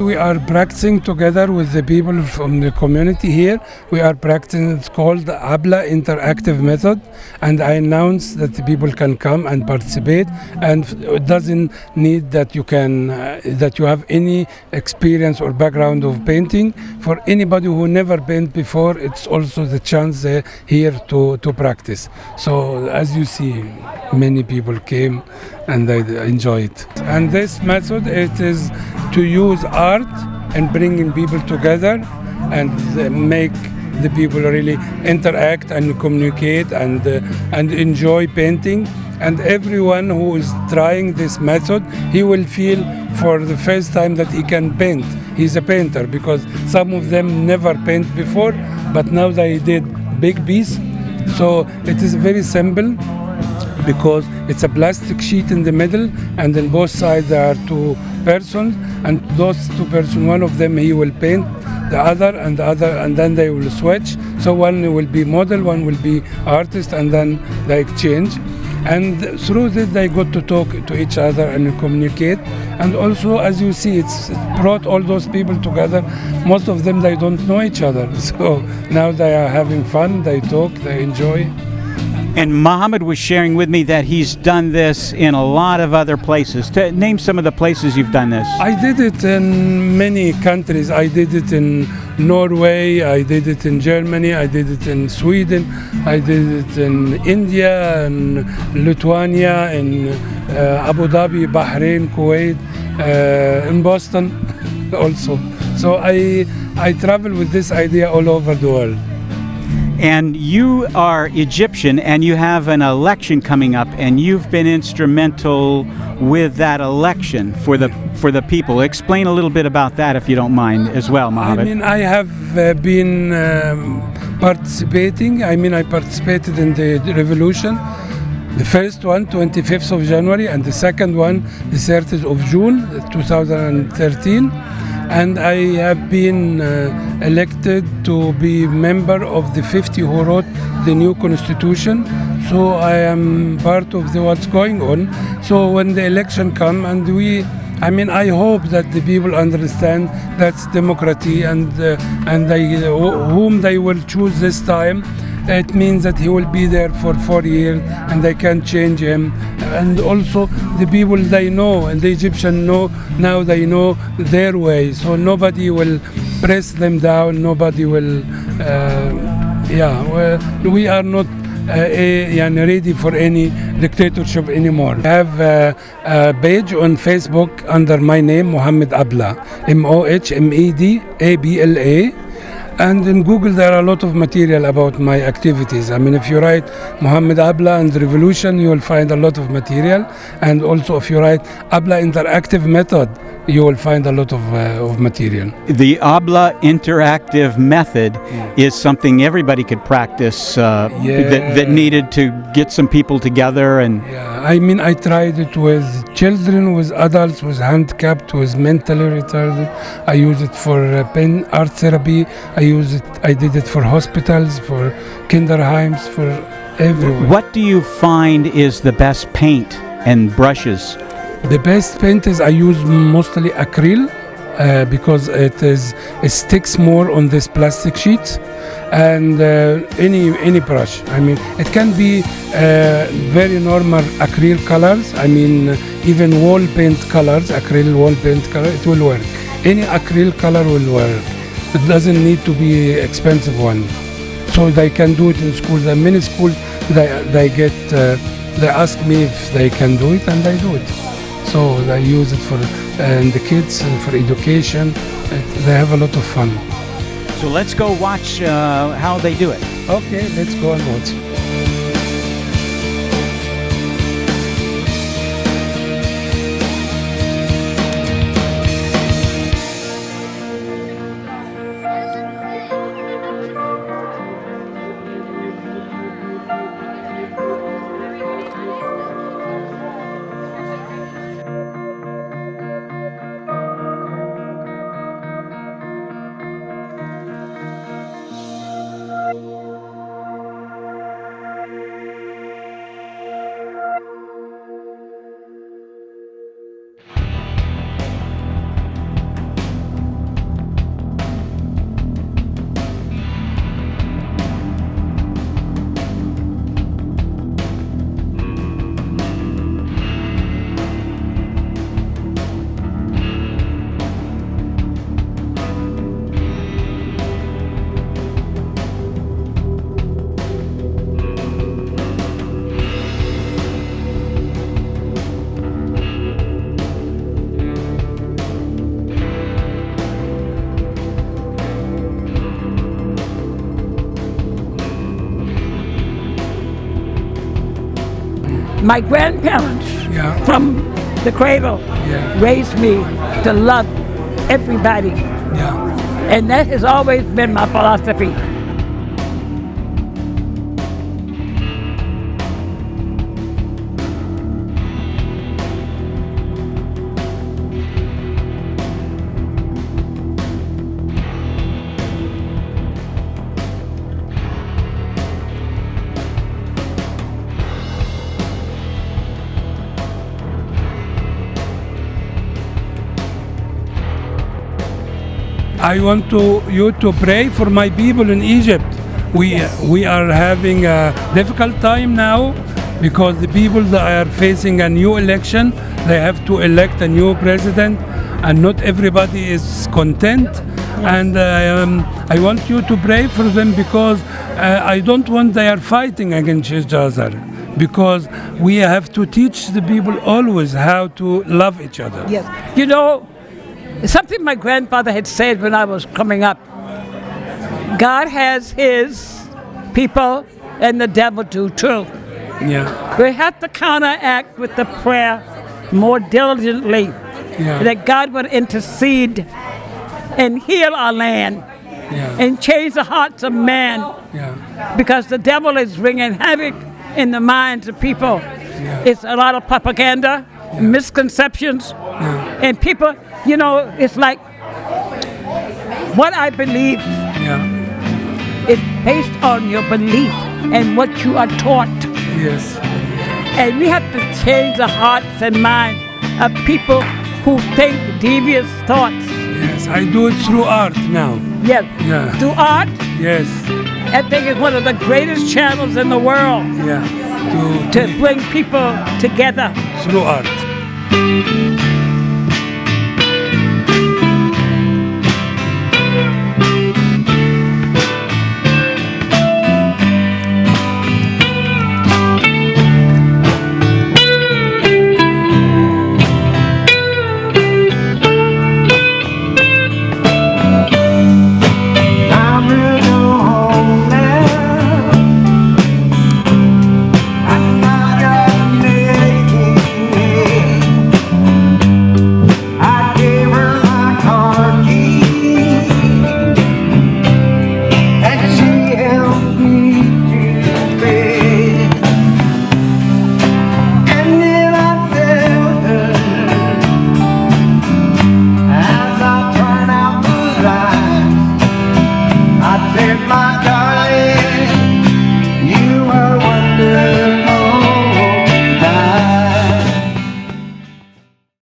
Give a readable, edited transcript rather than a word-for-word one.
We are practicing together with the people from the community here. We are practicing, it's called the Abla interactive method, and I announce that the people can come and participate, and it doesn't need that that you have any experience or background of painting. For anybody who never painted before, it's also the chance here to practice. So as you see, many people came and they enjoy it. And this method, it is to use art and bringing people together and make the people really interact and communicate and enjoy painting. And everyone who is trying this method, he will feel for the first time that he can paint. He's a painter, because some of them never paint before, but now they did big piece. So it is very simple, because it's a plastic sheet in the middle, and on both sides there are two persons, and those two persons, one of them he will paint the other, and then they will switch. So one will be model, one will be artist, and then they exchange. And through this they got to talk to each other and communicate. And also, as you see, it's brought all those people together. Most of them, they don't know each other. So now they are having fun, they talk, they enjoy. And Mohamed was sharing with me that he's done this in a lot of other places. Name some of the places you've done this. I did it in many countries. I did it in Norway, I did it in Germany, I did it in Sweden, I did it in India, in Lithuania, in Abu Dhabi, Bahrain, Kuwait, in Boston also. So I travel with this idea all over the world. And you are Egyptian, and you have an election coming up, and you've been instrumental with that election for the people. Explain a little bit about that, if you don't mind, as well, Mohamed. I mean, I have been participating. I participated in the revolution. The first one, 25th of January, and the second one, the 30th of June, 2013. And I have been elected to be member of the 50 who wrote the new constitution. So I am part of what's going on. So when the election comes, and I hope that the people understand that's democracy, and whom they will choose this time. It means that he will be there for 4 years, and they can change him. And also the people, they know, and the Egyptians know, now they know their way. So nobody will press them down, nobody will, we are not ready for any dictatorship anymore. I have a page on Facebook under my name, Mohamed Abla, MOHMED ABLA. And in Google there are a lot of material about my activities. If you write Mohamed Abla and Revolution, you will find a lot of material. And also if you write Abla Interactive Method, you will find a lot of material. The Abla Interactive Method is something everybody could practice that needed to get some people together. And I tried it with children, with adults, with handicapped, with mentally retarded. I use it for pain art therapy. I did it for hospitals, for kinderheims, for everywhere. What do you find is the best paint and brushes? The best paint is I use mostly acrylic because it sticks more on this plastic sheet, and any brush. It can be very normal acrylic colors. Even wall paint colors, acrylic wall paint color, it will work. Any acrylic color will work. It doesn't need to be expensive one. So they can do it in schools. In many schools, they ask me if they can do it, and they do it. So they use it for the kids, for education. They have a lot of fun. So let's go watch how they do it. Okay, let's go and watch. My grandparents Yeah. from the cradle Yeah. raised me to love everybody. Yeah. And that has always been my philosophy. I want you to pray for my people in Egypt. We are having a difficult time now because the people that are facing a new election, they have to elect a new president, and not everybody is content. And I want you to pray for them because I don't want they are fighting against each other. Because we have to teach the people always how to love each other. Yes. You know, something my grandfather had said when I was coming up. God has his people and the devil do too. Yeah. We have to counteract with the prayer more diligently. Yeah. That God would intercede and heal our land Yeah. and change the hearts of man. Yeah. Because the devil is wreaking havoc in the minds of people. Yeah. It's a lot of propaganda, misconceptions, and people, you know, it's like what I believe Yeah. is based on your belief and what you are taught. Yes. And we have to change the hearts and minds of people who think devious thoughts. Yes. I do it through art now. Yes. Yeah. Through art, Yes. I think it's one of the greatest channels in the world Yeah. to bring people together. Through art.